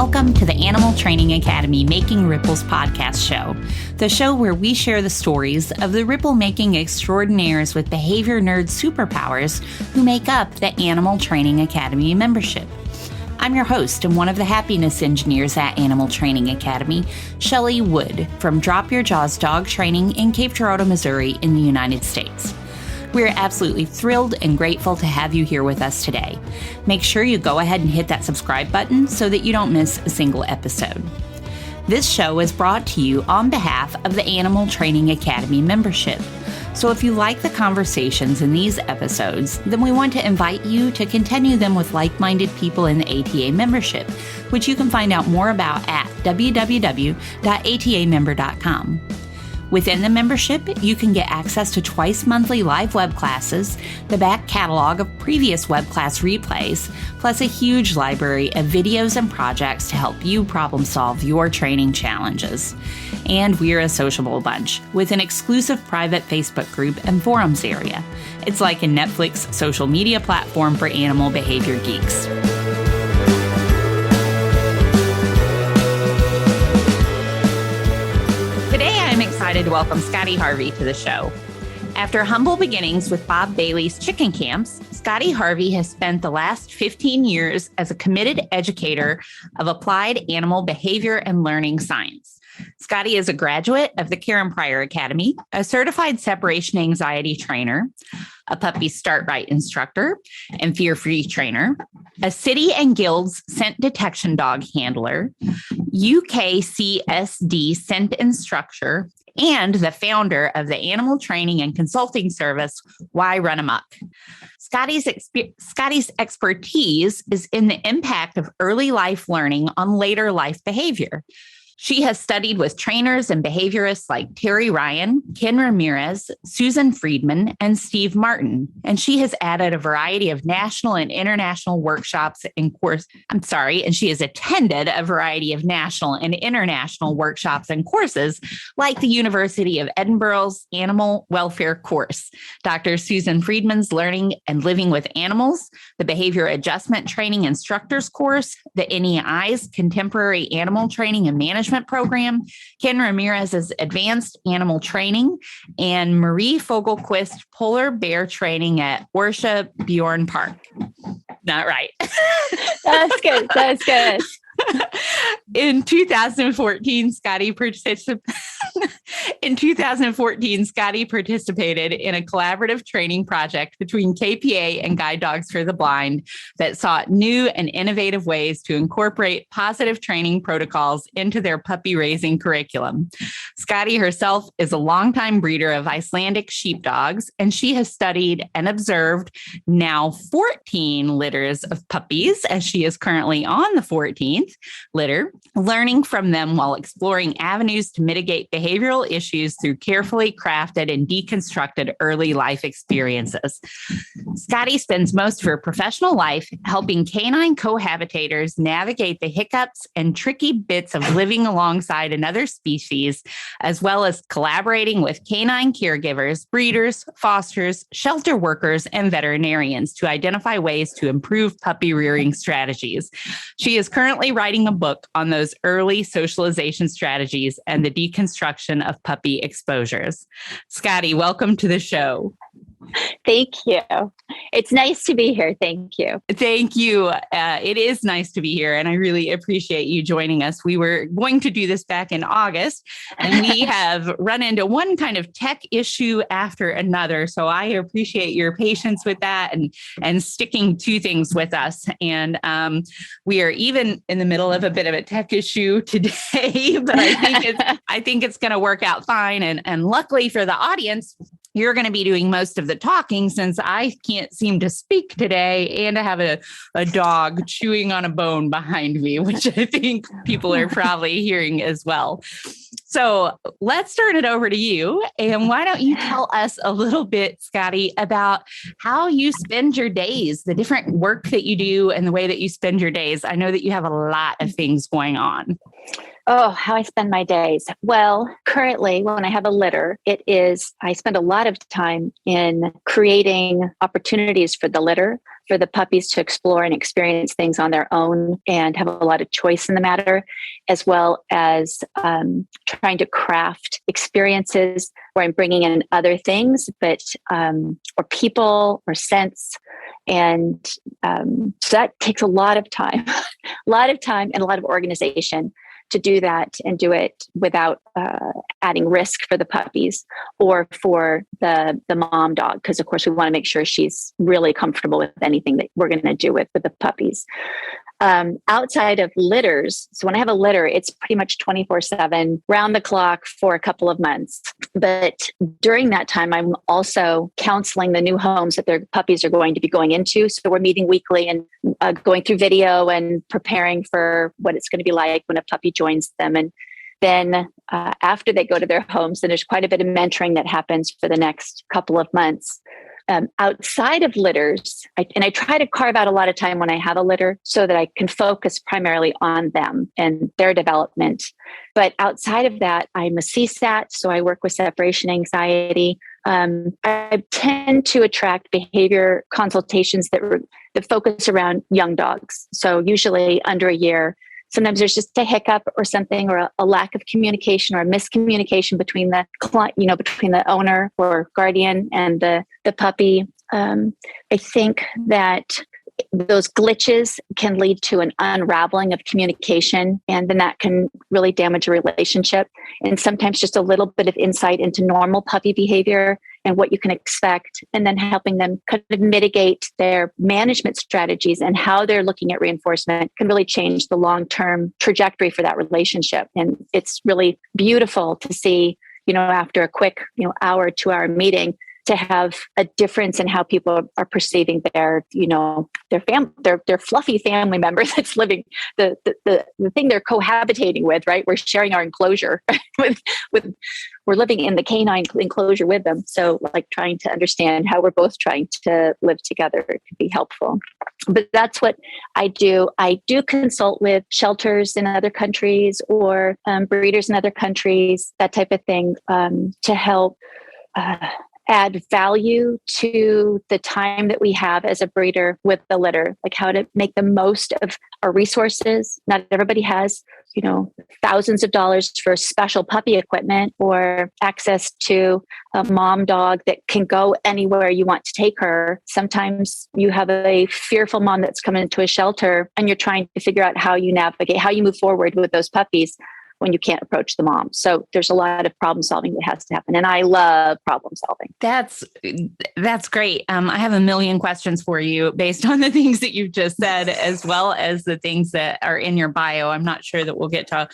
welcome to the Animal Training Academy Making Ripples podcast show, the show where we share the stories of the ripple-making extraordinaires with behavior nerd superpowers who make up the Animal Training Academy membership. I'm your host and one of the happiness engineers at Animal Training Academy, Shelley Wood from Drop Your Jaws Dog Training in Cape Girardeau, Missouri in the United States. We're absolutely thrilled and grateful to have you here with us today. Make sure you go ahead and hit that subscribe button so that you don't miss a single episode. This show is brought to you on behalf of the Animal Training Academy membership. So if you like the conversations in these episodes, then we want to invite you to continue them with like-minded people in the ATA membership, which you can find out more about at www.atamember.com. Within the membership, you can get access to twice monthly live web classes, the back catalog of previous web class replays, plus a huge library of videos and projects to help you problem solve your training challenges. And we're a sociable bunch with an exclusive private Facebook group and forums area. It's like a Netflix social media platform for animal behavior geeks. I'm excited to welcome Scotti Harvey to the show. After humble beginnings with Bob Bailey's chicken camps, Scotti Harvey has spent the last 15 years as a committed educator of applied animal behavior and learning science. Scotti is a graduate of the Karen Pryor Academy, a certified separation anxiety trainer, a puppy start right instructor and fear-free trainer, a city and guilds scent detection dog handler, UKCSD Scent Instructor, and the founder of the animal training and consulting service, Runamuck. Scotti's expertise is in the impact of early life learning on later life behavior. She has studied with trainers and behaviorists like Terry Ryan, Ken Ramirez, Susan Friedman, and Steve Martin. And she has added a variety of national and international workshops and and she has attended a variety of national and international workshops and courses like the University of Edinburgh's Animal Welfare course, Dr. Susan Friedman's Learning and Living with Animals, the Behavior Adjustment Training Instructors course, the NEI's Contemporary Animal Training and Management program, Ken Ramirez's Advanced Animal Training, and Marie Fogelquist Polar Bear Training at Orsa Bjornpark. Not right. That's good. That's good. In 2014, Scotti participated in a collaborative training project between KPA and Guide Dogs for the Blind that sought new and innovative ways to incorporate positive training protocols into their puppy raising curriculum. Scotti herself is a longtime breeder of Icelandic sheepdogs, and she has studied and observed now 14 litters of puppies, as she is currently on the 14th litter, learning from them while exploring avenues to mitigate behavioral issues through carefully crafted and deconstructed early life experiences. Scotti spends most of her professional life helping canine cohabitators navigate the hiccups and tricky bits of living alongside another species, as well as collaborating with canine caregivers, breeders, fosters, shelter workers, and veterinarians to identify ways to improve puppy rearing strategies. She is currently writing a book on those early socialization strategies and the deconstruction of puppy exposures. Scotti, welcome to the show. Thank you. It's nice to be here. Thank you. Thank you. It is nice to be here, and I really appreciate you joining us. We were going to do this back in August, and we have run into one kind of tech issue after another. So I appreciate your patience with that and sticking to things with us. And we are even in the middle of a bit of a tech issue today, but I think it's going to work out fine. And luckily for the audience, you're going to be doing most of the talking since I can't seem to speak today, and I have a dog chewing on a bone behind me, which I think people are probably hearing as well. So let's turn it over to you. And why don't you tell us a little bit, Scotti, about how you spend your days, the different work that you do and the way that you spend your days. I know that you have a lot of things going on. Oh, how I spend my days. Well, currently, when I have a litter, I spend a lot of time in creating opportunities for the litter, for the puppies to explore and experience things on their own and have a lot of choice in the matter, as well as trying to craft experiences where I'm bringing in other things, but or people or scents. And so that takes a lot of time, a lot of time and a lot of organization to do that and do it without adding risk for the puppies or for the mom dog. Because of course we want to make sure she's really comfortable with anything that we're going to do with the puppies. Outside of litters, so when I have a litter, it's pretty much 24/7, round the clock for a couple of months. But during that time, I'm also counseling the new homes that their puppies are going to be going into. So we're meeting weekly and going through video and preparing for what it's going to be like when a puppy joins them. And then after they go to their homes, then there's quite a bit of mentoring that happens for the next couple of months. Outside of litters, I try to carve out a lot of time when I have a litter so that I can focus primarily on them and their development. But outside of that, I'm a CSAT, so I work with separation anxiety. I tend to attract behavior consultations that focus around young dogs. So usually under a year. Sometimes there's just a hiccup or something, or a lack of communication or a miscommunication between the client, between the owner or guardian and the puppy. I think that those glitches can lead to an unraveling of communication, and then that can really damage a relationship. And sometimes just a little bit of insight into normal puppy behavior and what you can expect, and then helping them kind of mitigate their management strategies and how they're looking at reinforcement can really change the long-term trajectory for that relationship. And it's really beautiful to see, after a quick, hour, 2-hour meeting, to have a difference in how people are perceiving their fluffy family member that's living the thing they're cohabitating with, right? We're sharing our enclosure we're living in the canine enclosure with them. So like trying to understand how we're both trying to live together could be helpful. But that's what I do. I do consult with shelters in other countries or breeders in other countries, that type of thing, to help add value to the time that we have as a breeder with the litter, like how to make the most of our resources. Not everybody has, thousands of dollars for special puppy equipment or access to a mom dog that can go anywhere you want to take her. Sometimes you have a fearful mom that's coming into a shelter and you're trying to figure out how you navigate, how you move forward with those puppies when you can't approach the mom. So there's a lot of problem solving that has to happen. And I love problem solving. That's great. I have a million questions for you based on the things that you've just said, as well as the things that are in your bio. I'm not sure that we'll get to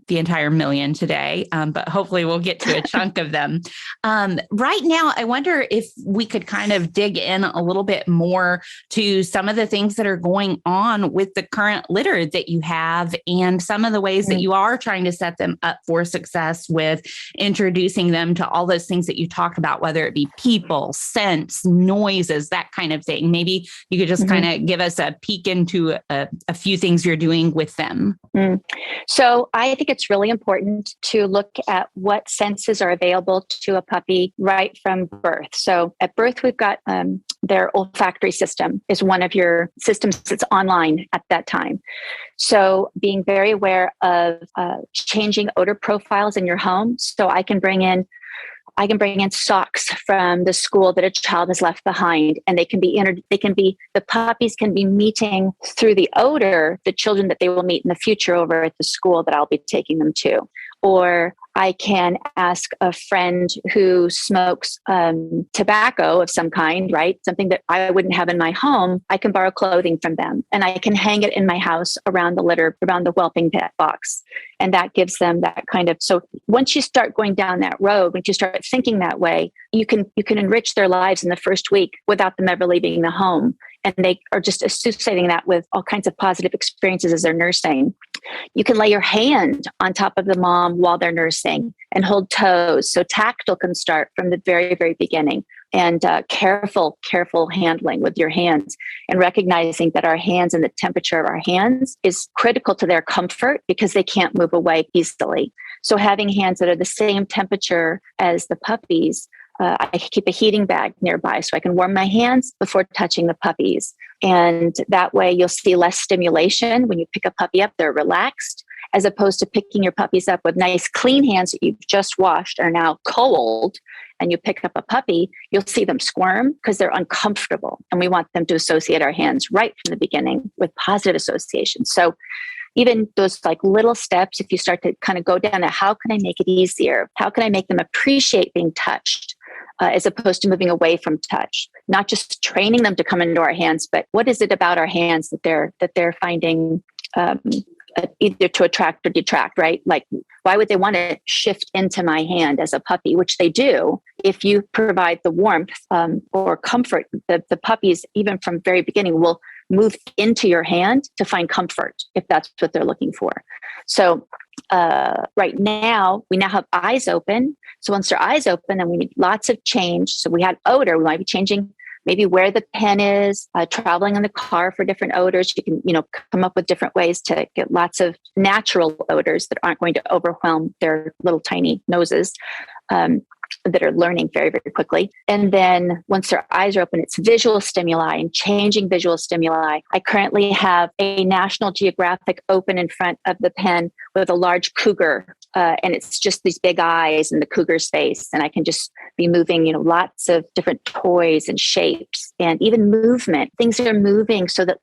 the entire million today, but hopefully we'll get to a chunk of them. Right now, I wonder if we could kind of dig in a little bit more to some of the things that are going on with the current litter that you have and some of the ways that you are trying to set them up for success with introducing them to all those things that you talk about, whether it be people, scents, noises, that kind of thing. Maybe you could just kind of give us a peek into a few things you're doing with them. So I think it's really important to look at what senses are available to a puppy right from birth. So at birth, we've got their olfactory system is one of your systems that's online at that time. So being very aware of changing odor profiles in your home. So I can bring in socks from the school that a child has left behind, and the puppies can be meeting through the odor the children that they will meet in the future over at the school that I'll be taking them to. Or I can ask a friend who smokes tobacco of some kind, right? Something that I wouldn't have in my home. I can borrow clothing from them and I can hang it in my house around the litter, around the whelping pet box. And that gives them that kind of, so once you start going down that road, once you start thinking that way, you can enrich their lives in the first week without them ever leaving the home. And they are just associating that with all kinds of positive experiences as they're nursing. You can lay your hand on top of the mom while they're nursing and hold toes. So tactile can start from the very, very beginning. and careful handling with your hands, and recognizing that our hands and the temperature of our hands is critical to their comfort because they can't move away easily. So having hands that are the same temperature as the puppies, I keep a heating bag nearby so I can warm my hands before touching the puppies. And that way you'll see less stimulation. When you pick a puppy up, they're relaxed, as opposed to picking your puppies up with nice clean hands that you've just washed are now cold, and you pick up a puppy, you'll see them squirm because they're uncomfortable. And we want them to associate our hands right from the beginning with positive associations. So even those like little steps, if you start to kind of go down to how can I make it easier? How can I make them appreciate being touched? As opposed to moving away from touch, not just training them to come into our hands, but what is it about our hands that they're finding either to attract or detract, right? Like, why would they want to shift into my hand as a puppy, which they do if you provide the warmth or comfort. The puppies, even from very beginning, will move into your hand to find comfort if that's what they're looking for. So right now, we now have eyes open. So once their eyes open, then we need lots of change. So we had odor. We might be changing maybe where the pen is, traveling in the car for different odors. You can, come up with different ways to get lots of natural odors that aren't going to overwhelm their little tiny noses. That are learning very, very quickly. And then once their eyes are open, it's visual stimuli and changing visual stimuli. I currently have a National Geographic open in front of the pen with a large cougar. And it's just these big eyes in the cougar's face. And I can just be moving, lots of different toys and shapes and even movement. Things are moving so that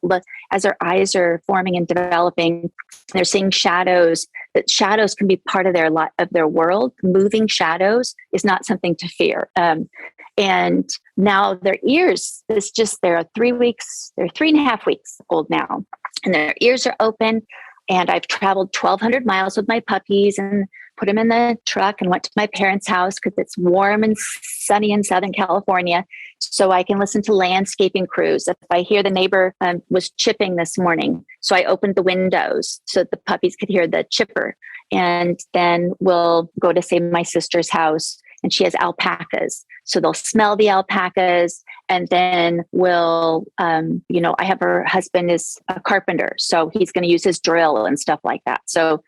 as their eyes are forming and developing, they're seeing shadows, that shadows can be part of their world. Moving shadows is not something to fear. And now their ears, they're 3.5 weeks old now, and their ears are open. And I've traveled 1,200 miles with my puppies and put them in the truck and went to my parents' house because it's warm and sunny in Southern California. So I can listen to landscaping crews. If I hear the neighbor was chipping this morning, so I opened the windows so that the puppies could hear the chipper. And then we'll go to, say, my sister's house, and she has alpacas. So they'll smell the alpacas, and then I have her husband is a carpenter, so he's going to use his drill and stuff like that. So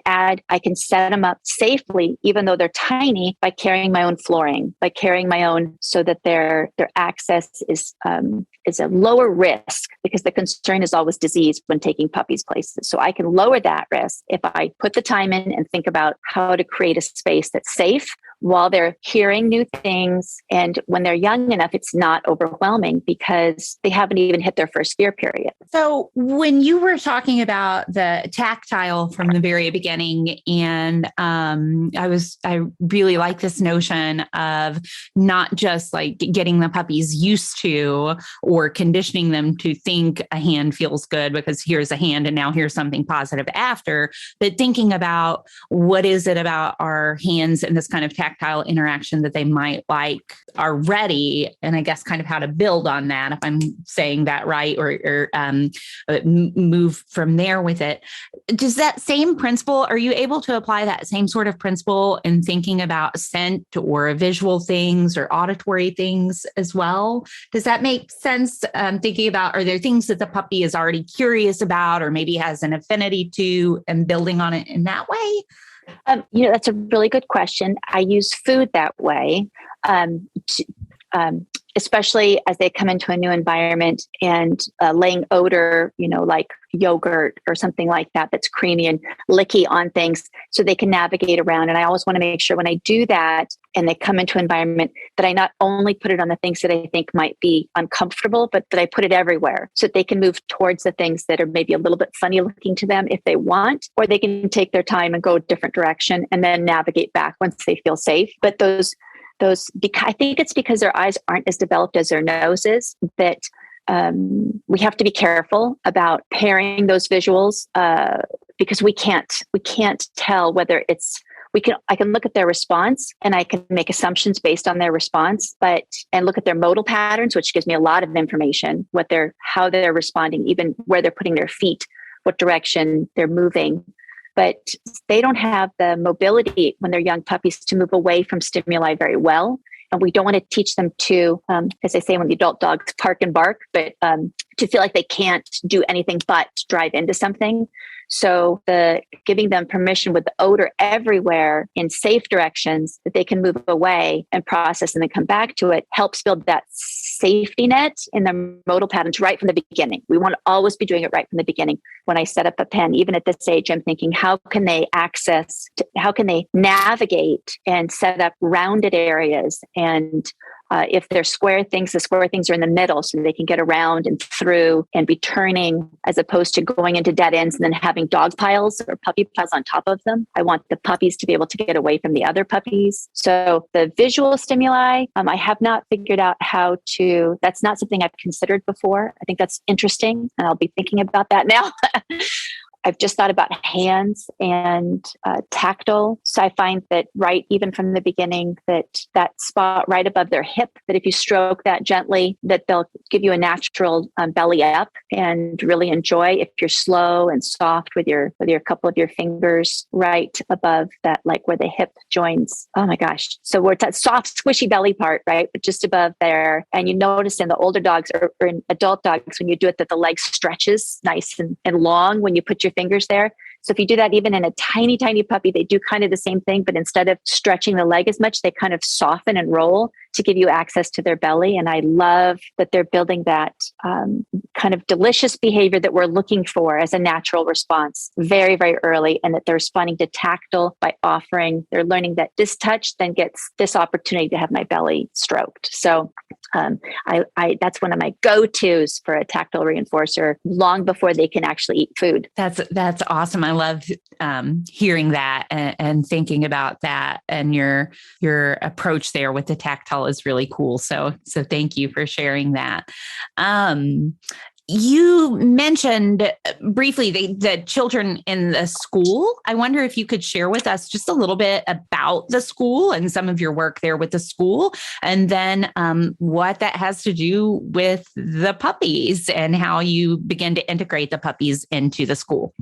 I can set them up safely, even though they're tiny, by carrying my own flooring, so that their access is a lower risk, because the concern is always disease when taking puppies places. So I can lower that risk if I put the time in and think about how to create a space that's safe while they're hearing new things. And when they're young enough, it's not overwhelming because they haven't even hit their first fear period. So when you were talking about the tactile from the very beginning, and I really like this notion of not just like getting the puppies used to or conditioning them to think a hand feels good because here's a hand and now here's something positive after, but thinking about what is it about our hands and this kind of tactile interaction that they might like already, and I guess kind of how to build on that, if I'm saying that right, or move from there with it. Does that same principle, are you able to apply that same sort of principle in thinking about scent or visual things or auditory things as well? Does that make sense? Thinking about, are there things that the puppy is already curious about or maybe has an affinity to, and building on it in that way? That's a really good question. I use food that way, especially as they come into a new environment, and laying odor, like yogurt or something like that, that's creamy and licky on things so they can navigate around. And I always want to make sure when I do that and they come into an environment that I not only put it on the things that I think might be uncomfortable, but that I put it everywhere so that they can move towards the things that are maybe a little bit funny looking to them if they want, or they can take their time and go a different direction and then navigate back once they feel safe. But I think it's because their eyes aren't as developed as their noses that we have to be careful about pairing those visuals because we can't tell whether I can look at their response and I can make assumptions based on their response, and look at their modal patterns, which gives me a lot of information, how they're responding, even where they're putting their feet, what direction they're moving. But they don't have the mobility when they're young puppies to move away from stimuli very well. And we don't want to teach them to, as I say, when the adult dogs park and bark, but to feel like they can't do anything but drive into something. So the giving them permission with the odor everywhere in safe directions that they can move away and process and then come back to it helps build that safety net in the modal patterns right from the beginning. We want to always be doing it right from the beginning. When I set up a pen, even at this age, I'm thinking, how can they navigate and set up rounded areas? And if they're square things, the square things are in the middle so they can get around and through and be turning as opposed to going into dead ends and then having dog piles or puppy piles on top of them. I want the puppies to be able to get away from the other puppies. So the visual stimuli, I have not figured out how to, that's not something I've considered before. I think that's interesting and I'll be thinking about that now. I've just thought about hands and tactile. So I find that even from the beginning, that spot right above their hip, that if you stroke that gently, that they'll give you a natural belly up and really enjoy. If you're slow and soft with your couple of your fingers right above that, like where the hip joins. Oh my gosh. So where it's that soft, squishy belly part, right? But just above there. And you notice in the older dogs or in adult dogs, when you do it, that the leg stretches nice and long when you put your fingers there. So if you do that even in a tiny, tiny puppy, they do kind of the same thing, but instead of stretching the leg as much, they kind of soften and roll to give you access to their belly. And I love that they're building that kind of delicious behavior that we're looking for as a natural response very, very early, and that they're responding to tactile by they're learning that this touch then gets this opportunity to have my belly stroked. So that's one of my go-tos for a tactile reinforcer long before they can actually eat food. That's awesome. I love hearing that and thinking about that, and your approach there with the tactile is really cool. So thank you for sharing that. You mentioned briefly the children in the school. I wonder if you could share with us just a little bit about the school and some of your work there with the school, and then what that has to do with the puppies and how you begin to integrate the puppies into the school.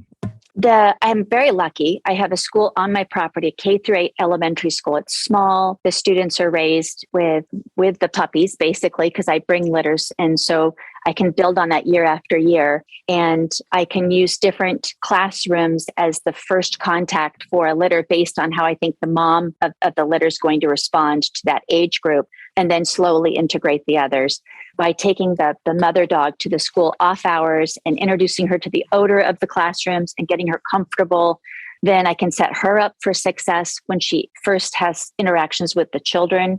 I'm very lucky. I have a school on my property, a K-8 elementary school. It's small. The students are raised with the puppies, basically, because I bring litters. And so I can build on that year after year. And I can use different classrooms as the first contact for a litter based on how I think the mom of the litter is going to respond to that age group, and then slowly integrate the others. By taking the mother dog to the school off hours and introducing her to the odor of the classrooms and getting her comfortable, then I can set her up for success when she first has interactions with the children.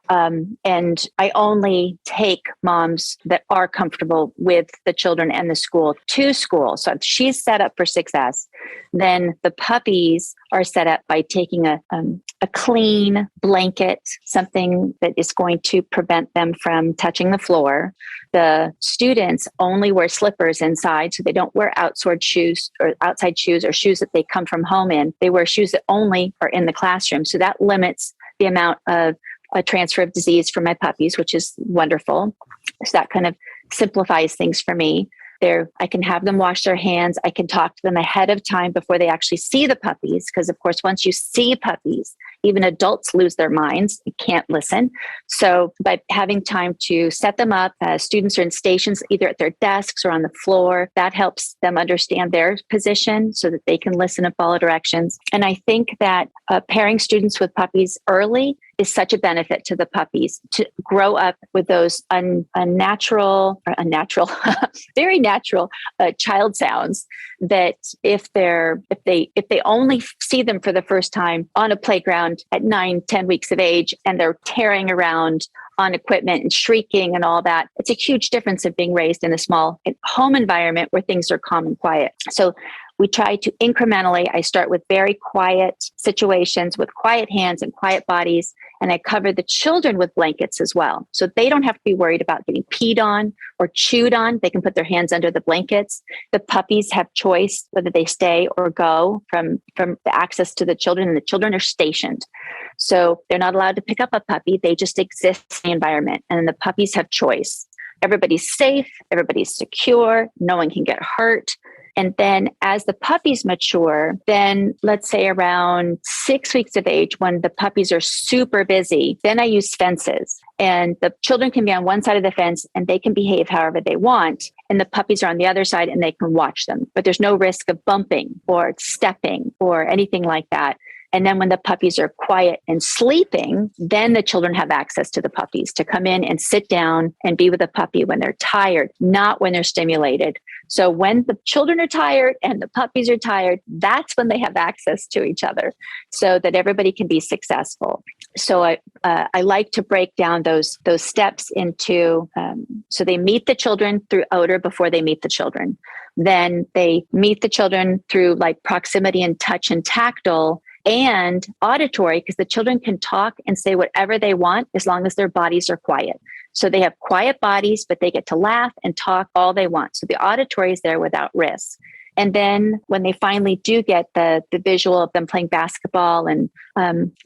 And I only take moms that are comfortable with the children and the school to school. So if she's set up for success, then the puppies are set up by taking a clean blanket, something that is going to prevent them from touching the floor. The students only wear slippers inside, so they don't wear outside shoes or shoes that they come from home in. They wear shoes that only are in the classroom. So that limits the amount of a transfer of disease for my puppies, which is wonderful. So that kind of simplifies things for me. I can have them wash their hands. I can talk to them ahead of time before they actually see the puppies. Because of course, once you see puppies, even adults lose their minds. They can't listen. So by having time to set them up, students are in stations either at their desks or on the floor. That helps them understand their position so that they can listen and follow directions. And I think that pairing students with puppies early is such a benefit to the puppies to grow up with those unnatural, very natural child sounds that if they only see them for the first time on a playground at 9-10 weeks of age and they're tearing around on equipment and shrieking and all that, it's a huge difference of being raised in a small home environment where things are calm and quiet. So we try to incrementally, I start with very quiet situations with quiet hands and quiet bodies. And I cover the children with blankets as well. So they don't have to be worried about getting peed on or chewed on. They can put their hands under the blankets. The puppies have choice whether they stay or go from the access to the children, and the children are stationed. So they're not allowed to pick up a puppy. They just exist in the environment, and the puppies have choice. Everybody's safe. Everybody's secure. No one can get hurt. And then as the puppies mature, then let's say around 6 weeks of age, when the puppies are super busy, then I use fences. And the children can be on one side of the fence and they can behave however they want. And the puppies are on the other side and they can watch them. But there's no risk of bumping or stepping or anything like that. And then when the puppies are quiet and sleeping, then the children have access to the puppies to come in and sit down and be with the puppy when they're tired, not when they're stimulated. So when the children are tired and the puppies are tired, that's when they have access to each other so that everybody can be successful. So I like to break down those steps into, so they meet the children through odor before they meet the children. Then they meet the children through like proximity and touch and tactile and auditory, because the children can talk and say whatever they want as long as their bodies are quiet. So they have quiet bodies, but they get to laugh and talk all they want. So the auditory is there without risk. And then when they finally do get the visual of them playing basketball and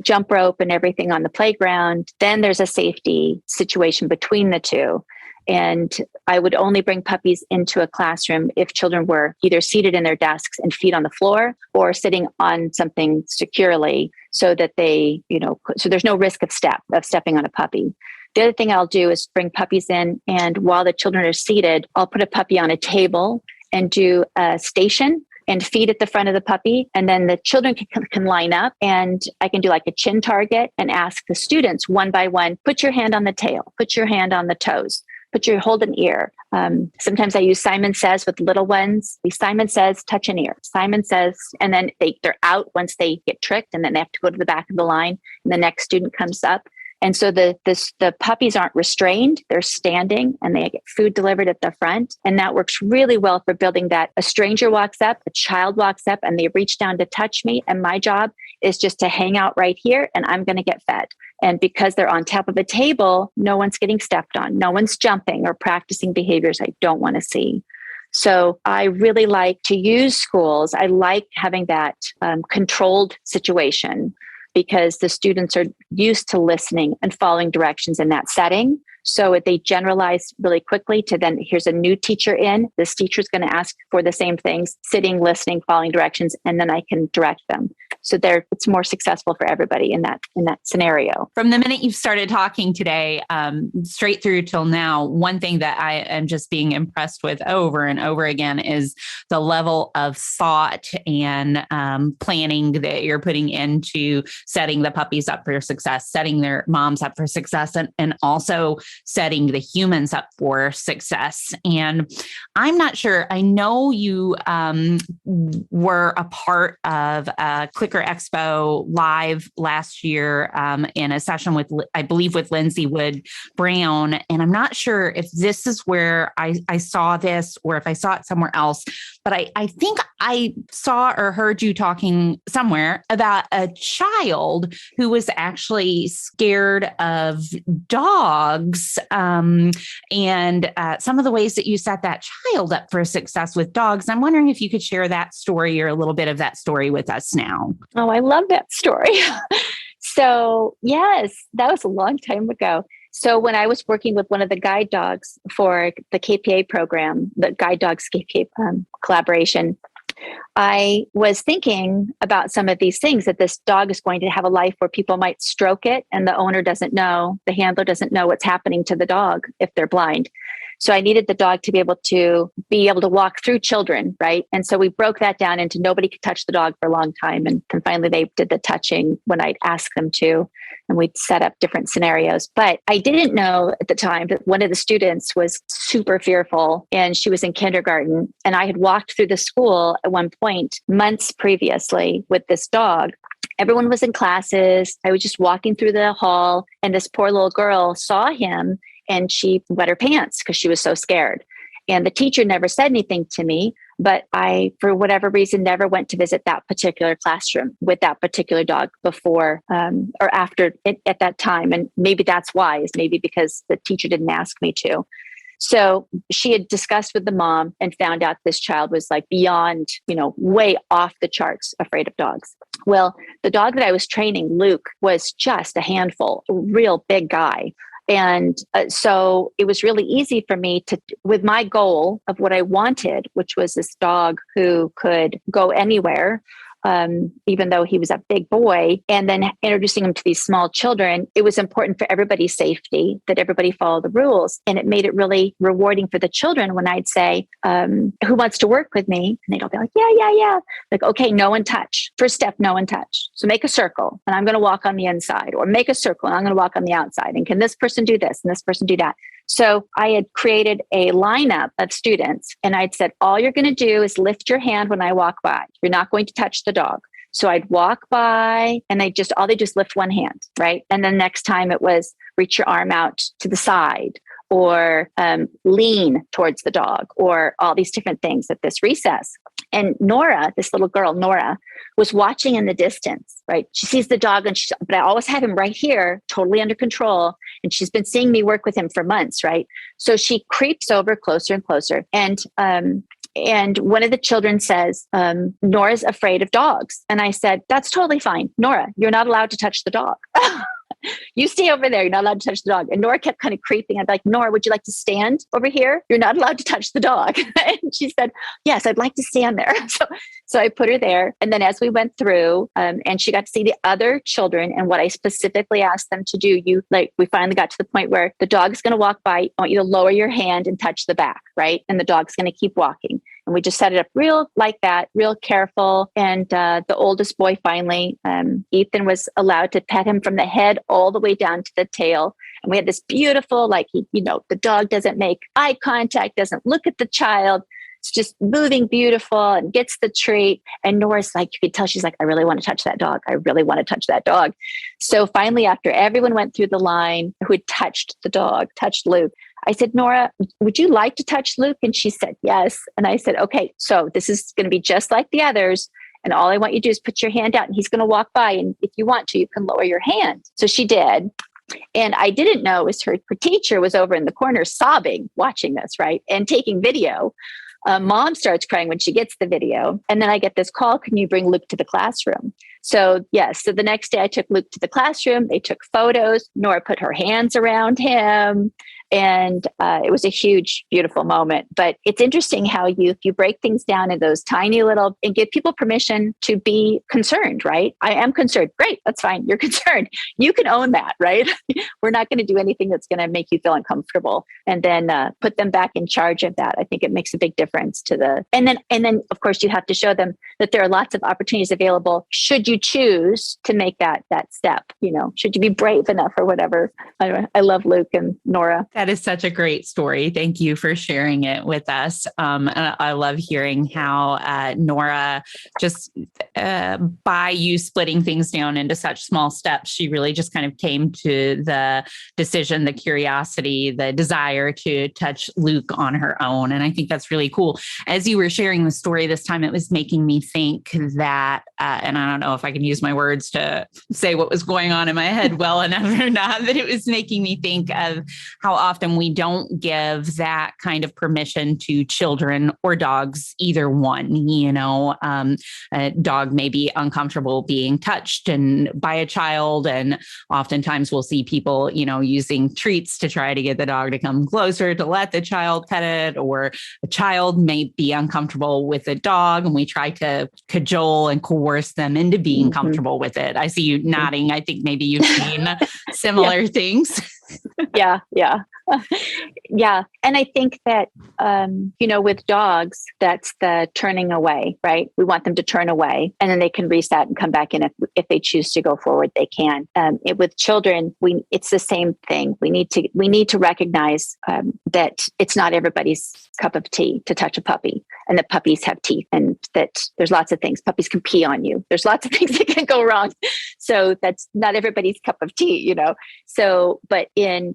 jump rope and everything on the playground, then there's a safety situation between the two. And I would only bring puppies into a classroom if children were either seated in their desks and feet on the floor or sitting on something securely so that they, so there's no risk of stepping on a puppy. The other thing I'll do is bring puppies in, and while the children are seated, I'll put a puppy on a table and do a station and feed at the front of the puppy. And then the children can line up, and I can do like a chin target and ask the students one by one, put your hand on the tail, put your hand on the toes. Hold an ear. Sometimes I use Simon Says with little ones. Simon Says, touch an ear. Simon Says, and then they're out once they get tricked, and then they have to go to the back of the line, and the next student comes up. And so the puppies aren't restrained. They're standing and they get food delivered at the front. And that works really well for building that. A stranger walks up, a child walks up, and they reach down to touch me. And my job is just to hang out right here, and I'm going to get fed. And because they're on top of a table, no one's getting stepped on. No one's jumping or practicing behaviors I don't want to see. So I really like to use schools. I like having that controlled situation, because the students are used to listening and following directions in that setting. So they generalize really quickly to then, here's a new teacher in, this teacher is going to ask for the same things, sitting, listening, following directions, and then I can direct them. So it's more successful for everybody in that scenario. From the minute you've started talking today, straight through till now, one thing that I am just being impressed with over and over again is the level of thought and planning that you're putting into setting the puppies up for success, setting their moms up for success, and also setting the humans up for success. And I'm not sure, I know you were a part of Clicker Expo live last year in a session with, I believe, with Lindsay Wood Brown. And I'm not sure if this is where I saw this or if I saw it somewhere else, but I think I saw or heard you talking somewhere about a child who was actually scared of dogs, and some of the ways that you set that child up for success with dogs. I'm wondering if you could share that story or a little bit of that story with us now. Oh, I love that story. So yes, that was a long time ago. So when I was working with one of the guide dogs for the KPA program, the Guide Dogs KPA collaboration, I was thinking about some of these things, that this dog is going to have a life where people might stroke it and the owner doesn't know, the handler doesn't know what's happening to the dog if they're blind. So I needed the dog to be able to walk through children, right? And so we broke that down into nobody could touch the dog for a long time. And then finally they did the touching when I'd ask them to, and we'd set up different scenarios. But I didn't know at the time that one of the students was super fearful, and she was in kindergarten. And I had walked through the school at one point months previously with this dog. Everyone was in classes. I was just walking through the hall, and this poor little girl saw him and she wet her pants because she was so scared. And the teacher never said anything to me, but I, for whatever reason, never went to visit that particular classroom with that particular dog before or after it, at that time. And maybe that's why, is maybe because the teacher didn't ask me to. So she had discussed with the mom and found out this child was like beyond, way off the charts afraid of dogs. Well, the dog that I was training, Luke, was just a handful, a real big guy. And so it was really easy for me to, with my goal of what I wanted, which was this dog who could go anywhere, even though he was a big boy, and then introducing him to these small children, it was important for everybody's safety that everybody follow the rules. And it made it really rewarding for the children when I'd say, who wants to work with me? And they'd all be like, yeah. Like, okay, no one touch. First step, no one touch. So make a circle and I'm going to walk on the inside, or make a circle and I'm going to walk on the outside. And can this person do this and this person do that? So I had created a lineup of students and I'd said, all you're going to do is lift your hand when I walk by. You're not going to touch the dog. So I'd walk by and they just lift one hand, right? And then next time it was reach your arm out to the side, or lean towards the dog, or all these different things at this recess. And Nora, this little girl, Nora, was watching in the distance, right? She sees the dog but I always have him right here, totally under control. And she's been seeing me work with him for months, right? So she creeps over closer and closer. And one of the children says, Nora's afraid of dogs. And I said, that's totally fine. Nora, you're not allowed to touch the dog. You stay over there. You're not allowed to touch the dog. And Nora kept kind of creeping. I'd be like, Nora, would you like to stand over here? You're not allowed to touch the dog. And she said, yes, I'd like to stand there. So I put her there. And then as we went through, and she got to see the other children and what I specifically asked them to do, we finally got to the point where the dog's going to walk by. I want you to lower your hand and touch the back, right? And the dog's going to keep walking. And we just set it up real like that, real careful. And the oldest boy finally, Ethan, was allowed to pet him from the head all the way down to the tail. And we had this beautiful, the dog doesn't make eye contact, doesn't look at the child. It's just moving beautiful and gets the treat. And Nora's like, you could tell, she's like, I really want to touch that dog. I really want to touch that dog. So finally, after everyone went through the line who had touched the dog, touched Luke, I said, Nora, would you like to touch Luke? And she said, yes. And I said, okay, so this is going to be just like the others. And all I want you to do is put your hand out and he's going to walk by. And if you want to, you can lower your hand. So she did. And I didn't know was her teacher was over in the corner sobbing, watching this, right? And taking video. Mom starts crying when she gets the video. And then I get this call, can you bring Luke to the classroom? So yes, so the next day I took Luke to the classroom. They took photos. Nora put her hands around him. And it was a huge, beautiful moment. But it's interesting how if you break things down in those tiny little, and give people permission to be concerned, right? I am concerned. Great. That's fine. You're concerned. You can own that, right? We're not going to do anything that's going to make you feel uncomfortable. And then put them back in charge of that. I think it makes a big difference and then of course you have to show them that there are lots of opportunities available should you choose to make that step, should you be brave enough or whatever. I love Luke and Nora. That is such a great story. Thank you for sharing it with us. And I love hearing how Nora, just by you splitting things down into such small steps, she really just kind of came to the decision, the curiosity, the desire to touch Luke on her own. And I think that's really cool. As you were sharing the story this time, it was making me think that, and I don't know if I can use my words to say what was going on in my head well enough or not, but it was making me think of how often we don't give that kind of permission to children or dogs, either one. A dog may be uncomfortable being touched and by a child. And oftentimes we'll see people, using treats to try to get the dog to come closer to let the child pet it, or a child may be uncomfortable with a dog and we try to cajole and coerce them into being comfortable with it. I see you nodding. I think maybe you've seen similar things. Yeah. Yeah. And I think that, with dogs, that's the turning away, right? We want them to turn away and then they can reset and come back in. If they choose to go forward, they can. With children, it's the same thing. We need to recognize that it's not everybody's cup of tea to touch a puppy, and that puppies have teeth, and that there's lots of things. Puppies can pee on you. There's lots of things that can go wrong. So that's not everybody's cup of tea, So, but in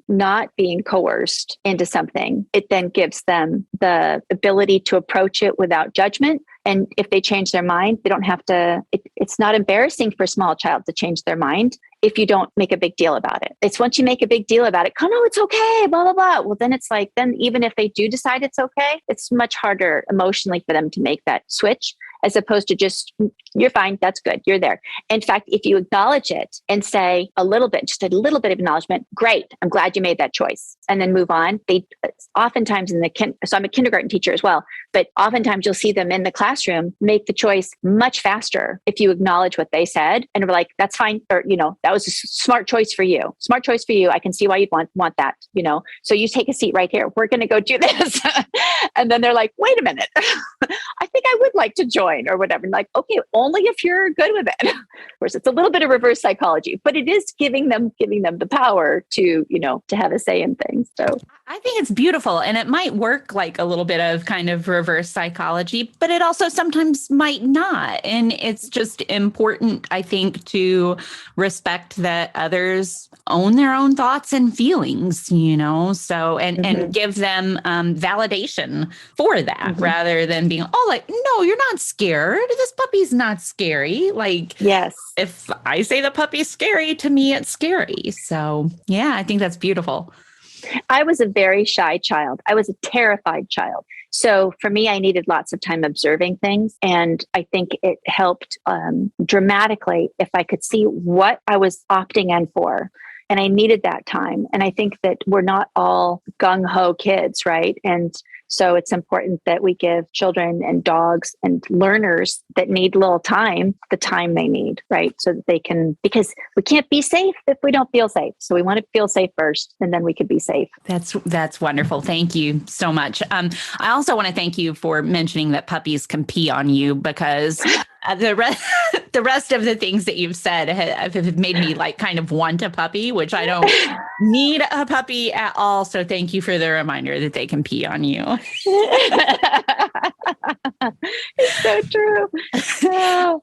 not being coerced into something, it then gives them the ability to approach it without judgment. And if they change their mind, they don't have to, it's not embarrassing for a small child to change their mind if you don't make a big deal about it. It's once you make a big deal about it, no, it's okay, blah, blah, blah. Well, then then even if they do decide it's okay, it's much harder emotionally for them to make that switch. as opposed to just, you're fine, that's good, you're there. In fact, if you acknowledge it and say just a little bit of acknowledgement, great, I'm glad you made that choice, and then move on. They oftentimes so I'm a kindergarten teacher as well, but oftentimes you'll see them in the classroom make the choice much faster if you acknowledge what they said and we're like, that's fine, or that was a smart choice for you. Smart choice for you. I can see why you'd want that. So you take a seat right here. We're going to go do this, and then they're like, wait a minute, I think I would like to join or whatever. And like, okay, only if you're good with it. Of course, it's a little bit of reverse psychology, but it is giving them the power to have a say in things. So I think it's beautiful, and it might work like a little bit of kind of reverse psychology, but it also sometimes might not. And it's just important, I think, to respect that others own their own thoughts and feelings, so, and give them validation for that rather than being, no, you're not scared. This puppy's not scary. Like, yes, if I say the puppy's scary, to me, it's scary. So yeah, I think that's beautiful. I was a very shy child. I was a terrified child. So for me, I needed lots of time observing things. And I think it helped dramatically if I could see what I was opting in for. And I needed that time. And I think that we're not all gung-ho kids, right? And so it's important that we give children and dogs and learners that need little time, the time they need, right? So that they can, because we can't be safe if we don't feel safe. So we want to feel safe first, and then we can be safe. That's wonderful. Thank you so much. I also want to thank you for mentioning that puppies can pee on you, because the rest of the things that you've said have made me like kind of want a puppy, which I don't need a puppy at all. So thank you for the reminder that they can pee on you. It's so true.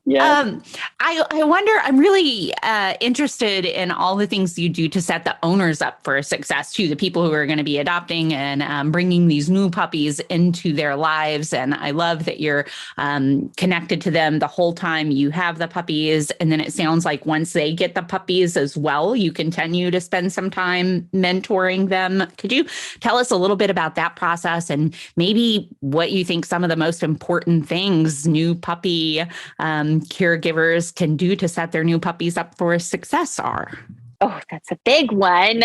Yeah. I wonder, I'm really interested in all the things you do to set the owners up for success too, the people who are going to be adopting and bringing these new puppies into their lives. And I love that you're connected to them the whole time you have the puppies. And then it sounds like once they get the puppies as well, you continue to spend some time mentoring them. Could you tell us a little bit about that process and maybe what you think some of the most important things new puppy caregivers can do to set their new puppies up for success are? Oh, that's a big one.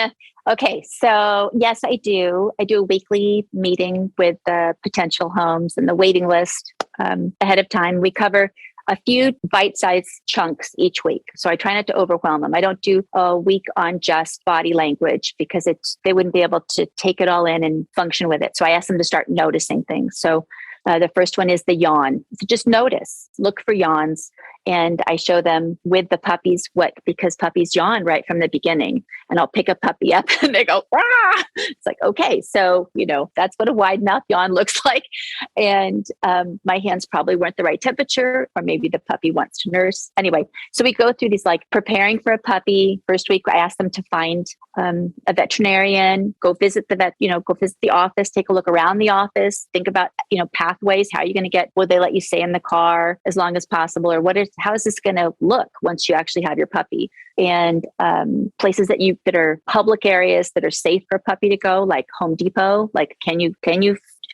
Okay, so yes, I do. I do a weekly meeting with the potential homes and the waiting list ahead of time. We cover a few bite-sized chunks each week. So I try not to overwhelm them. I don't do a week on just body language because they wouldn't be able to take it all in and function with it. So I ask them to start noticing things. So the first one is the yawn. So just notice, look for yawns. And I show them with the puppies because puppies yawn right from the beginning. And I'll pick a puppy up and they go, "Rah!" It's like, okay, so, that's what a wide mouth yawn looks like. And my hands probably weren't the right temperature, or maybe the puppy wants to nurse. Anyway, so we go through these like preparing for a puppy. First week, I ask them to find a veterinarian, go visit the vet, go visit the office, take a look around the office, think about, pathways. How are you going to will they let you stay in the car as long as possible? Or how is this going to look once you actually have your puppy? And places that are public areas that are safe for a puppy to go, like Home Depot. Like, can you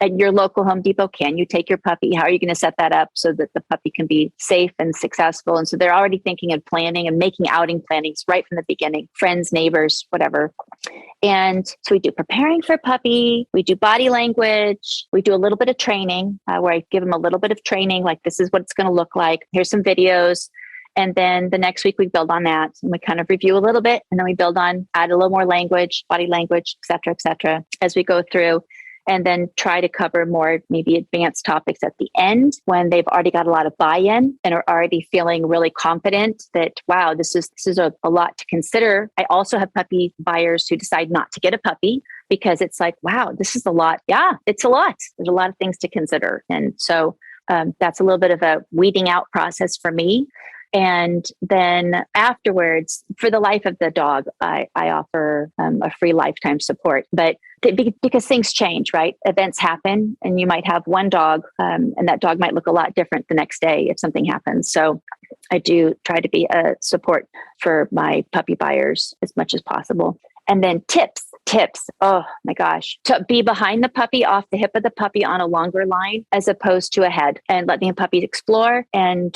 at your local Home Depot, can you take your puppy? How are you going to set that up so that the puppy can be safe and successful? And so they're already thinking and planning and making outing plannings right from the beginning, friends, neighbors, whatever. And so we do preparing for a puppy. We do body language. We do a little bit of training where I give them a little bit of training, like this is what it's going to look like. Here's some videos. And then the next week we build on that and we kind of review a little bit. And then we add a little more language, body language, et cetera, as we go through. And then try to cover more maybe advanced topics at the end when they've already got a lot of buy-in and are already feeling really confident that, wow, this is a lot to consider. I also have puppy buyers who decide not to get a puppy because it's like, wow, this is a lot. Yeah, it's a lot. There's a lot of things to consider. And so that's a little bit of a weeding out process for me. And then afterwards, for the life of the dog, I offer a free lifetime support. But because things change, right? Events happen, and you might have one dog, and that dog might look a lot different the next day if something happens. So I do try to be a support for my puppy buyers as much as possible. And then tips tips. Oh my gosh. To be behind the puppy, off the hip of the puppy on a longer line, as opposed to ahead, and letting the puppy explore, and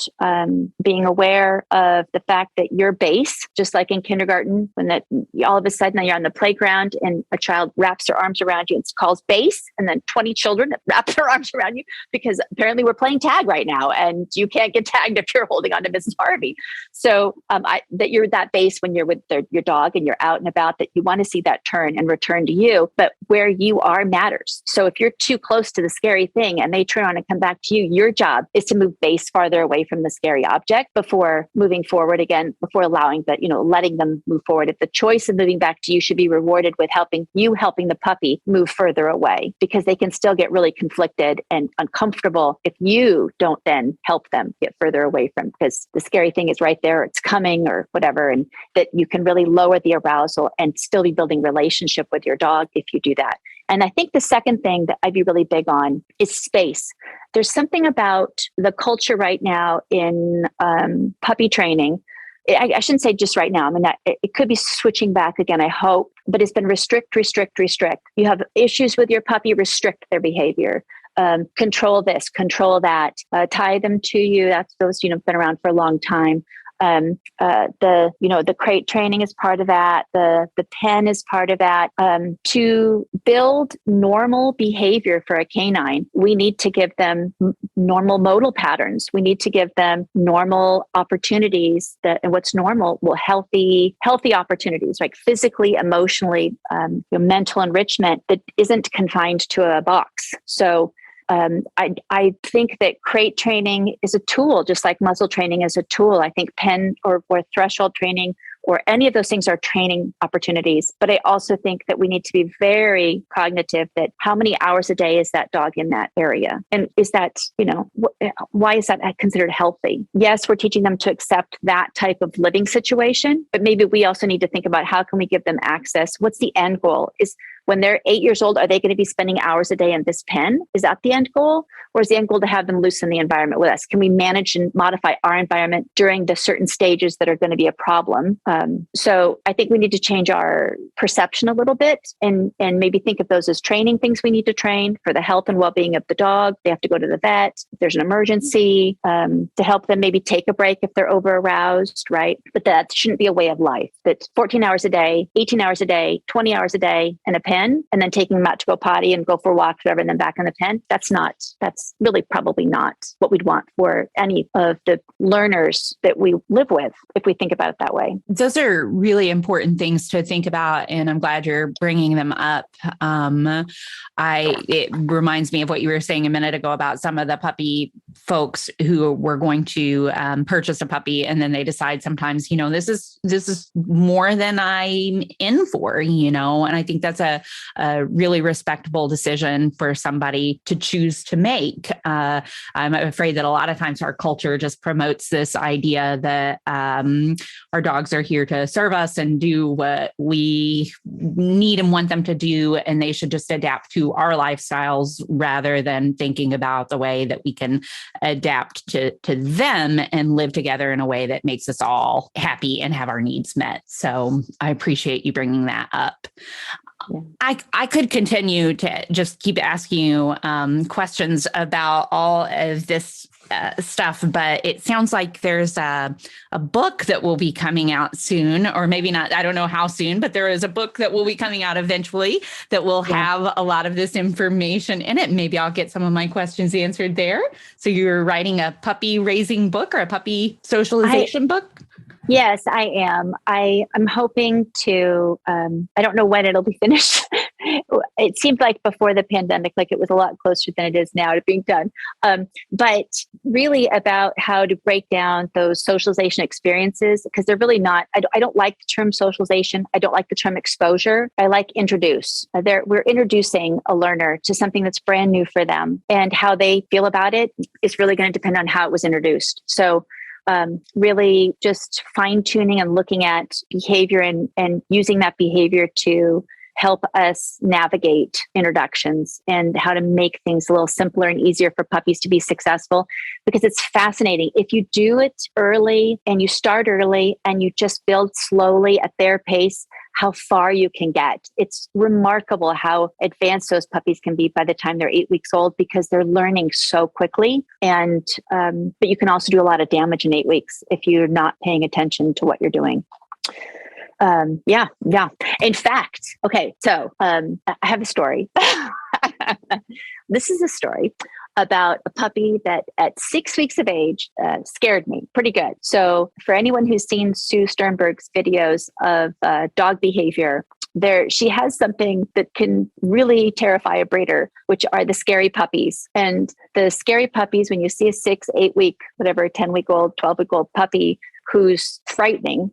being aware of the fact that your base, just like in kindergarten, when that all of a sudden you're on the playground and a child wraps their arms around you, it's called base, and then 20 children wrap their arms around you because apparently we're playing tag right now and you can't get tagged if you're holding on to Mrs. Harvey. So that you're that base when you're with your dog and you're out and about, that you want to see that turn and return to you, but where you are matters. So if you're too close to the scary thing and they turn on and come back to you, your job is to move base farther away from the scary object before moving forward again, before allowing that, letting them move forward. If the choice of moving back to you should be rewarded with helping the puppy move further away, because they can still get really conflicted and uncomfortable if you don't then help them get further away from, because the scary thing is right there, it's coming or whatever, and that you can really lower the arousal and still be building relationship with your dog if you do that. And I think the second thing that I'd be really big on is space. There's something about the culture right now in puppy training. I shouldn't say just right now. I mean, it could be switching back again, I hope, but it's been restrict. You have issues with your puppy, restrict their behavior. Control this, control that, tie them to you. That's those, been around for a long time. The crate training is part of that. The pen is part of that. To build normal behavior for a canine, we need to give them normal modal patterns. We need to give them normal opportunities and what's normal, healthy opportunities, like physically, emotionally, mental enrichment that isn't confined to a box. So I think that crate training is a tool, just like muzzle training is a tool. I think pen or threshold training or any of those things are training opportunities. But I also think that we need to be very cognitive that how many hours a day is that dog in that area? And is that, why is that considered healthy? Yes, we're teaching them to accept that type of living situation, but maybe we also need to think about how can we give them access? What's the end goal? Is when they're 8 years old, are they going to be spending hours a day in this pen? Is that the end goal? Or is the end goal to have them loose in the environment with us? Can we manage and modify our environment during the certain stages that are going to be a problem? So I think we need to change our perception a little bit and maybe think of those as training things we need to train for the health and well-being of the dog. They have to go to the vet. If there's an emergency, to help them maybe take a break if they're over-aroused, right? But that shouldn't be a way of life. That 14 hours a day, 18 hours a day, 20 hours a day, and a pen, and then taking them out to go potty and go for walks, whatever, and then back in the pen. That's really probably not what we'd want for any of the learners that we live with, if we think about it that way. Those are really important things to think about, and I'm glad you're bringing them up. It reminds me of what you were saying a minute ago about some of the puppy folks who were going to purchase a puppy, and then they decide sometimes, this is more than I'm in for, and I think that's a really respectable decision for somebody to choose to make. I'm afraid that a lot of times our culture just promotes this idea that our dogs are here to serve us and do what we need and want them to do, and they should just adapt to our lifestyles rather than thinking about the way that we can adapt to them and live together in a way that makes us all happy and have our needs met. So I appreciate you bringing that up. Yeah. I could continue to just keep asking you questions about all of this stuff, but it sounds like there's a book that will be coming out soon, or maybe not. I don't know how soon, but there is a book that will be coming out eventually that will have a lot of this information in it. Maybe I'll get some of my questions answered there. So you're writing a puppy raising book or a puppy socialization book? Yes, I am. I'm hoping to, I don't know when it'll be finished. It seemed like before the pandemic, like it was a lot closer than it is now to being done. But really about how to break down those socialization experiences, because they're really not, I don't like the term socialization. I don't like the term exposure. I like introduce. We're introducing a learner to something that's brand new for them, and how they feel about it is really going to depend on how it was introduced. So really just fine tuning and looking at behavior and using that behavior to help us navigate introductions and how to make things a little simpler and easier for puppies to be successful, because it's fascinating. If you do it early and you start early and you just build slowly at their pace, how far you can get. It's remarkable how advanced those puppies can be by the time they're 8 weeks old, because they're learning so quickly. And, but you can also do a lot of damage in 8 weeks if you're not paying attention to what you're doing. Yeah. In fact, okay, so I have a story. This is a story about a puppy that at 6 weeks of age scared me pretty good. So for anyone who's seen Sue Sternberg's videos of dog behavior, she has something that can really terrify a breeder, which are the scary puppies. And the scary puppies, when you see a 6, 8 week, whatever, 10-week-old, 12-week-old puppy who's frightening,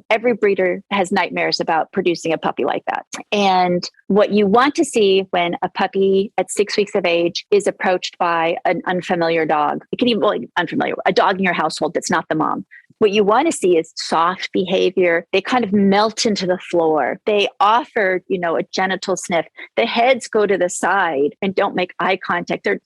every breeder has nightmares about producing a puppy like that. And what you want to see when a puppy at 6 weeks of age is approached by an unfamiliar dog, it can even be unfamiliar, a dog in your household that's not the mom. What you want to see is soft behavior. They kind of melt into the floor. They offer, a genital sniff. The heads go to the side and don't make eye contact. Their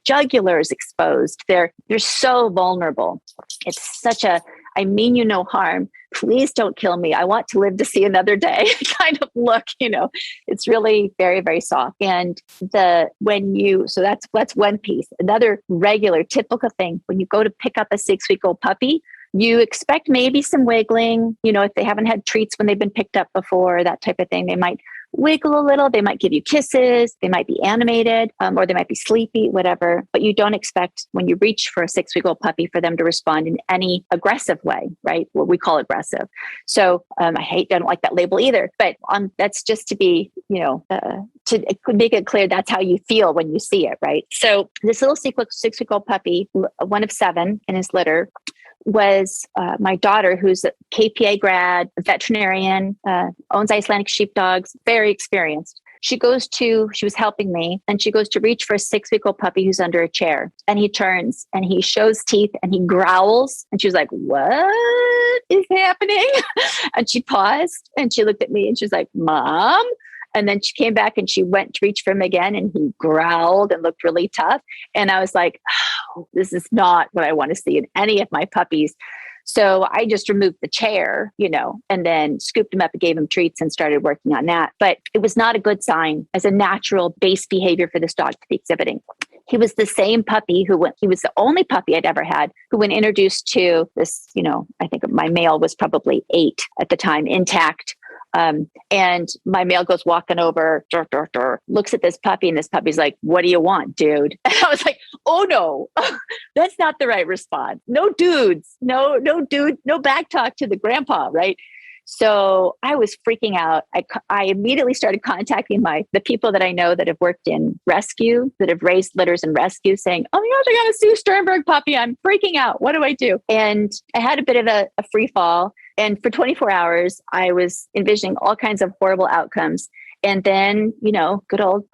jugular is exposed. They're so vulnerable. It's such a, I mean you no harm. Please don't kill me. I want to live to see another day kind of look, it's really very, very soft. And so that's one piece. Another regular, typical thing, when you go to pick up a 6-week-old puppy, you expect maybe some wiggling, if they haven't had treats when they've been picked up before, that type of thing. They might wiggle a little. They might give you kisses. They might be animated, or they might be sleepy, whatever. But you don't expect when you reach for a 6-week-old puppy for them to respond in any aggressive way, right? What we call aggressive. So I don't like that label either. But that's just to be, to make it clear that's how you feel when you see it, right? So this little 6-week-old puppy, one of 7 in his litter, was my daughter, who's a KPA grad, a veterinarian, owns Icelandic sheepdogs, very experienced. She was helping me, and she goes to reach for a 6-week-old puppy who's under a chair. And he turns and he shows teeth and he growls. And she was like, "What is happening?" And she paused and she looked at me and she's like, "Mom." And then she came back and she went to reach for him again, and he growled and looked really tough. And I was like, oh, this is not what I want to see in any of my puppies. So I just removed the chair, and then scooped him up and gave him treats and started working on that. But it was not a good sign as a natural base behavior for this dog to be exhibiting. He was the same puppy he was the only puppy I'd ever had who, when introduced to this, I think my male was probably 8 at the time, intact. And my male goes walking over, looks at this puppy, and this puppy's like, "What do you want, dude?" And I was like, "Oh no, that's not the right response. No dudes, no dude, no back talk to the grandpa." Right. So I was freaking out. I immediately started contacting the people that I know that have worked in rescue, that have raised litters in rescue, saying, "Oh my gosh, I got a Sue Sternberg puppy. I'm freaking out. What do I do?" And I had a bit of a free fall. And for 24 hours, I was envisioning all kinds of horrible outcomes. And then, good old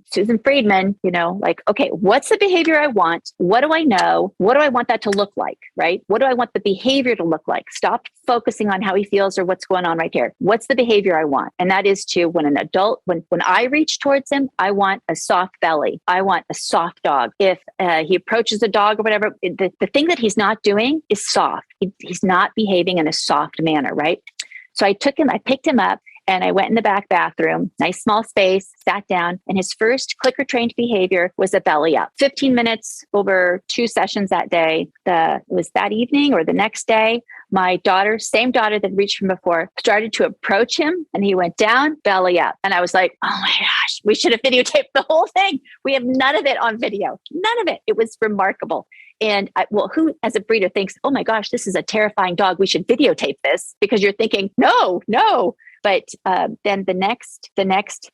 Susan Friedman, like, okay, what's the behavior I want? What do I know? What do I want that to look like, right? What do I want the behavior to look like? Stop focusing on how he feels or what's going on right here. What's the behavior I want? And that is to, when an adult, when I reach towards him, I want a soft belly. I want a soft dog. If he approaches a dog or whatever, the thing that he's not doing is soft. He's not behaving in a soft manner, right? So I picked him up, and I went in the back bathroom, nice small space, sat down, and his first clicker trained behavior was a belly up. 15 minutes over 2 sessions that day. It was that evening or the next day, my daughter, same daughter that reached from before, started to approach him, and he went down, belly up. And I was like, oh my gosh, we should have videotaped the whole thing. We have none of it on video. None of it. It was remarkable. And who as a breeder thinks, oh my gosh, this is a terrifying dog. We should videotape this, because you're thinking, no. But then the next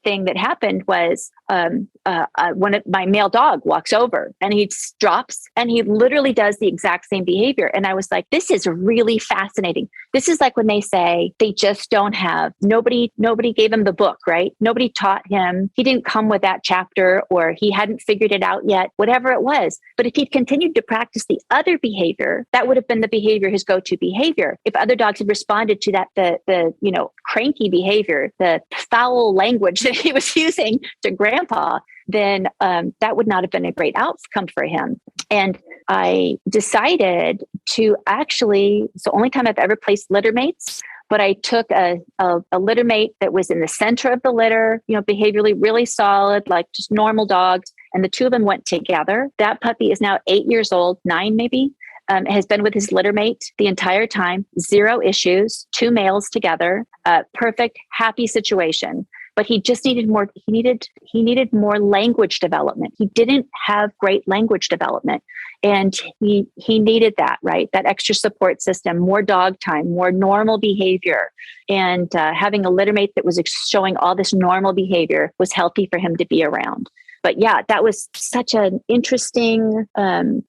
thing that happened was one of my male dog walks over, and he drops, and he literally does the exact same behavior. And I was like, this is really fascinating. This is like when they say they just don't have, nobody gave him the book, right? Nobody taught him. He didn't come with that chapter, or he hadn't figured it out yet, whatever it was. But if he'd continued to practice the other behavior, that would have been the behavior, his go-to behavior. If other dogs had responded to that, the cranky behavior, the foul language that he was using to grandpa, then that would not have been a great outcome for him. And I decided to it's the only time I've ever placed litter mates but I took a litter mate that was in the center of the litter, behaviorally really solid, like just normal dogs. And the two of them went together. That puppy is now 8 years old, 9 maybe. Has been with his litter mate the entire time, 0 issues, 2 males together, perfect, happy situation. But he just needed more. He needed more language development. He didn't have great language development, and he needed that, right? That extra support system, more dog time, more normal behavior, and having a litter mate that was showing all this normal behavior was healthy for him to be around. But yeah, that was such an interesting, so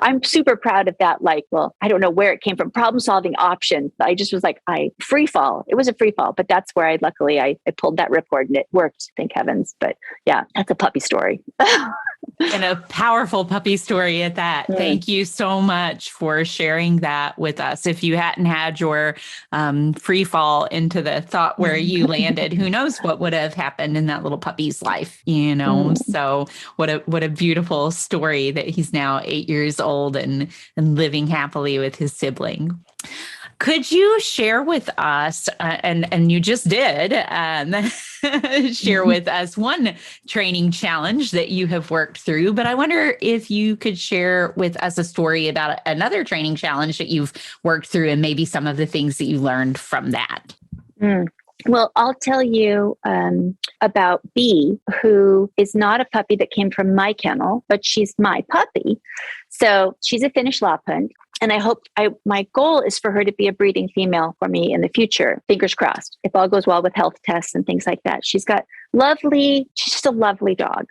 I'm super proud of that. Like, well, I don't know where it came from, problem solving option. I just was like, free fall. It was a free fall, but that's where I pulled that ripcord and it worked, thank heavens. But yeah, that's a puppy story. And a powerful puppy story at that. Yeah. Thank you so much for sharing that with us. If you hadn't had your free fall into the thought where you landed, who knows what would have happened in that little puppy's life, So what a beautiful story that he's now 8 years old and living happily with his sibling. Could you share with us, and you just did, share with us one training challenge that you have worked through, but I wonder if you could share with us a story about another training challenge that you've worked through and maybe some of the things that you learned from that. Well, I'll tell you about Bee, who is not a puppy that came from my kennel, but she's my puppy. So she's a Finnish Lapphund. And my goal is for her to be a breeding female for me in the future. Fingers crossed, if all goes well with health tests and things like that. She's just a lovely dog.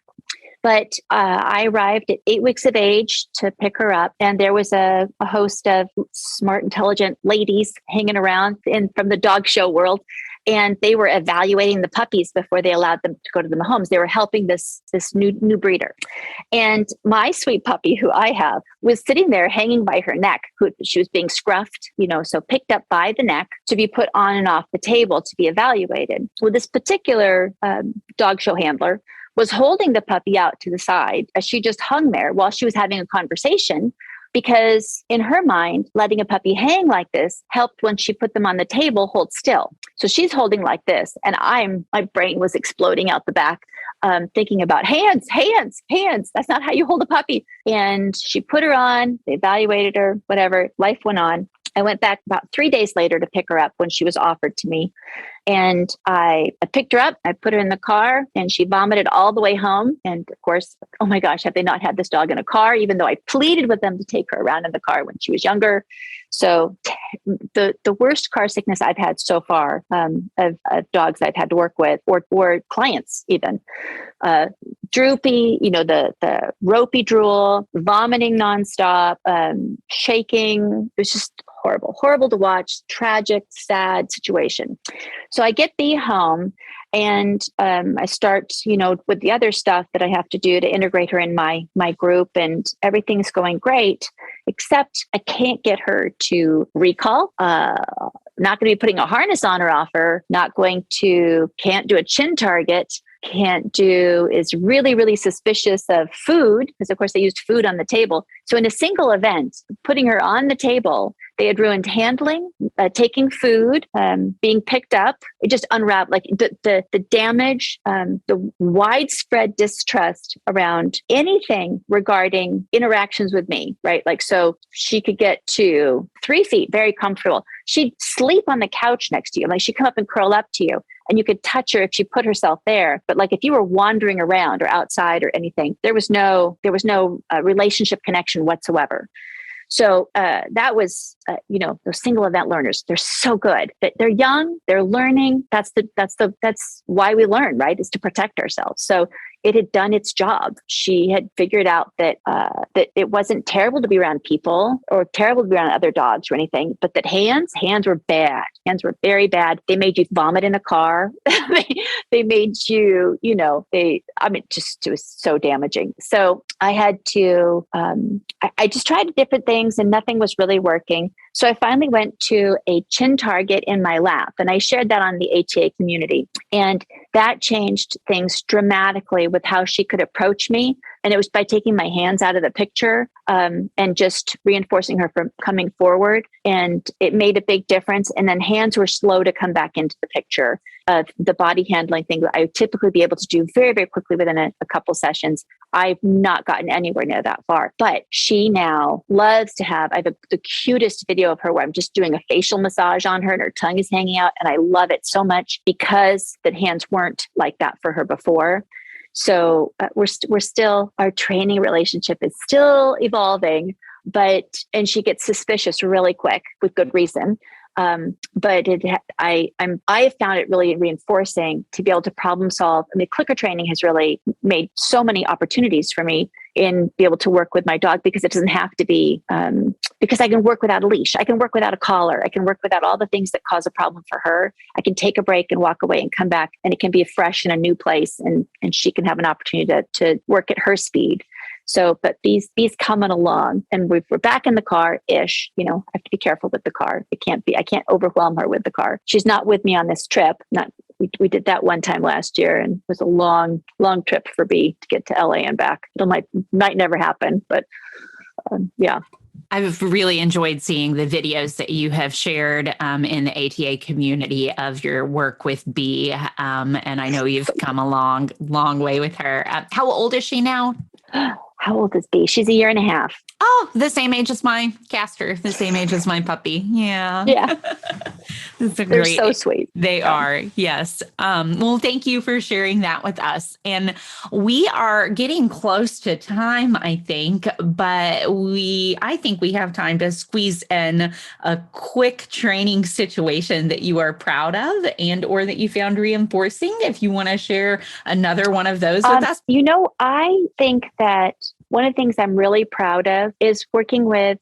But I arrived at 8 weeks of age to pick her up. And there was a host of smart, intelligent ladies hanging around from the dog show world. And they were evaluating the puppies before they allowed them to go to the homes. They were helping this new breeder. And my sweet puppy, who I have, was sitting there hanging by her neck. She was being scruffed, so picked up by the neck to be put on and off the table to be evaluated. Well, this particular dog show handler was holding the puppy out to the side as she just hung there while she was having a conversation. Because in her mind, letting a puppy hang like this helped when she put them on the table, hold still. So she's holding like this. And my brain was exploding out the back, thinking about hands. That's not how you hold a puppy. And she put her on, they evaluated her, whatever, life went on. I went back about 3 days later to pick her up when she was offered to me. And I picked her up, I put her in the car, and she vomited all the way home. And of course, oh my gosh, have they not had this dog in a car, even though I pleaded with them to take her around in the car when she was younger. So the worst car sickness I've had so far of dogs I've had to work with or clients even. Droopy, the ropey drool, vomiting nonstop, shaking. It was just horrible to watch, tragic, sad situation. So I get Bee home and I start, with the other stuff that I have to do to integrate her in my group, and everything's going great, except I can't get her to recall. Not going to be putting a harness on or off her, can't do a chin target. Is really, really suspicious of food, because of course they used food on the table. So in a single event, putting her on the table, they had ruined handling, taking food, being picked up. It just unraveled, like the damage, the widespread distrust around anything regarding interactions with me, right? Like, so she could get to 3 feet, very comfortable. She'd sleep on the couch next to you. Like she'd come up and curl up to you. And you could touch her if she put herself there. But like if you were wandering around or outside or anything, there was no relationship connection whatsoever. So that was, those single event learners, they're so good. They're young, they're learning. That's why we learn, right? Is to protect ourselves. So it had done its job. She had figured out that it wasn't terrible to be around people or terrible to be around other dogs or anything, but that hands were bad. Hands were very bad. They made you vomit in a car. they made you, it was so damaging. So I had to, I just tried different things and nothing was really working. So I finally went to a chin target in my lap, and I shared that on the ATA community. And that changed things dramatically with how she could approach me. And it was by taking my hands out of the picture. and just reinforcing her from coming forward. And it made a big difference. And then hands were slow to come back into the picture. The body handling thing that I would typically be able to do very, very quickly within a couple sessions. I've not gotten anywhere near that far, but she now loves to have, I have the cutest video of her where I'm just doing a facial massage on her and her tongue is hanging out. And I love it so much because the hands weren't like that for her before. So we're still, our training relationship is still evolving, and she gets suspicious really quick with good reason. But I have found it really reinforcing to be able to problem solve. I mean, clicker training has really made so many opportunities for me in be able to work with my dog, because it doesn't have to be, because I can work without a leash. I can work without a collar. I can work without all the things that cause a problem for her. I can take a break and walk away and come back, and it can be fresh in a new place, and she can have an opportunity to work at her speed. So, but these coming along, and we're back in the car-ish. I have to be careful with the car. I can't overwhelm her with the car. She's not with me on this trip. We did that one time last year, and it was a long, long trip for B to get to LA and back. It might never happen, but yeah. I've really enjoyed seeing the videos that you have shared in the ATA community of your work with B. And I know you've come a long way with her. How old is she now? How old is B? She's 1.5 years. Oh, the same age as my Castor, the same age as my puppy. Yeah. Yeah. They're so sweet. They are. Yes. Well, thank you for sharing that with us. And we are getting close to time, I think, but I think we have time to squeeze in a quick training situation that you are proud of or that you found reinforcing. If you want to share another one of those with us. I think that one of the things I'm really proud of is working with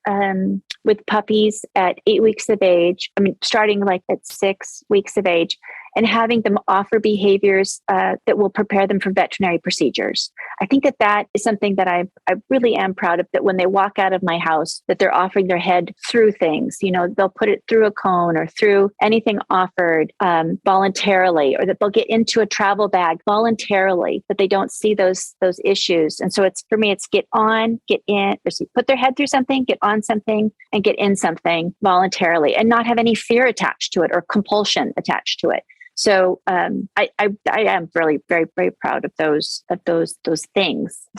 puppies at 8 weeks of age. I mean, starting like at 6 weeks of age, and having them offer behaviors that will prepare them for veterinary procedures. I think that is something that I really am proud of, that when they walk out of my house, that they're offering their head through things. They'll put it through a cone or through anything offered voluntarily, or that they'll get into a travel bag voluntarily, but they don't see those issues. And so for me, it's get on, get in, or put their head through something, get on something, and get in something voluntarily, and not have any fear attached to it or compulsion attached to it. So I am really very, very proud of those things, those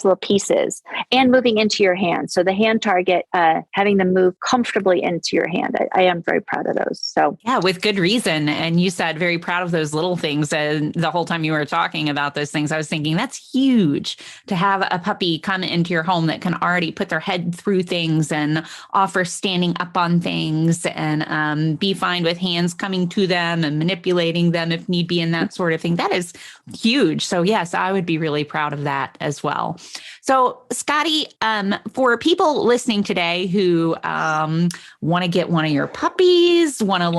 little pieces, and moving into your hand. So the hand target, having them move comfortably into your hand. I am very proud of those. So yeah, with good reason. And you said very proud of those little things. And the whole time you were talking about those things, I was thinking that's huge to have a puppy come into your home that can already put their head through things and offer standing up on things, and be fine with hands coming to them and manipulating them if need be, and that sort of thing. That is huge. So yes, I would be really proud of that as well. So Scotti, for people listening today who want to get one of your puppies, want to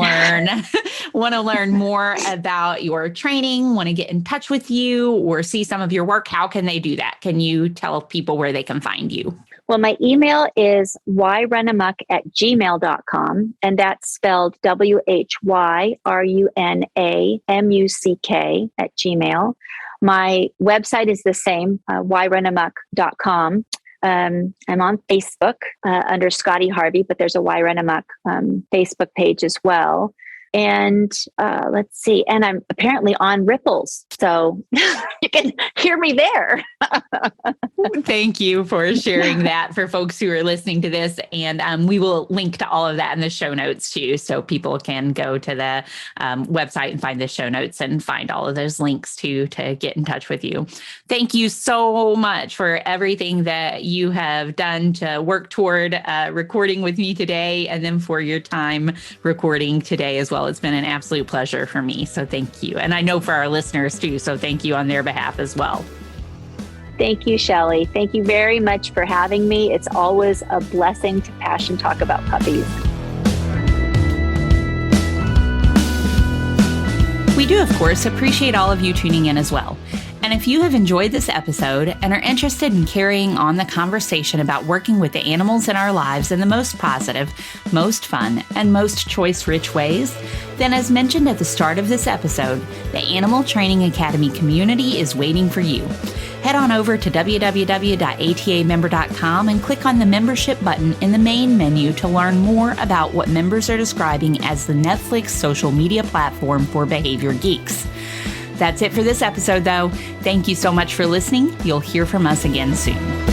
learn more about your training, want to get in touch with you or see some of your work, how can they do that? Can you tell people where they can find you? Well, my email is whyrunamuck@gmail.com, and that's spelled WHYRUNAMUCK@gmail. My website is the same, whyrunamuck.com. I'm on Facebook under Scotti Harvey, but there's a Runamuck Facebook page as well. And let's see, and I'm apparently on Ripples, so you can hear me there. Thank you for sharing that for folks who are listening to this. And we will link to all of that in the show notes too, so people can go to the website and find the show notes and find all of those links to get in touch with you. Thank you so much for everything that you have done to work toward recording with me today, and then for your time recording today as well. It's been an absolute pleasure for me. So thank you. And I know for our listeners too. So thank you on their behalf as well. Thank you, Shelley. Thank you very much for having me. It's always a blessing to passion talk about puppies. We do, of course, appreciate all of you tuning in as well. And if you have enjoyed this episode and are interested in carrying on the conversation about working with the animals in our lives in the most positive, most fun, and most choice-rich ways, then as mentioned at the start of this episode, the Animal Training Academy community is waiting for you. Head on over to www.atamember.com and click on the membership button in the main menu to learn more about what members are describing as the Netflix social media platform for behavior geeks. That's it for this episode, though. Thank you so much for listening. You'll hear from us again soon.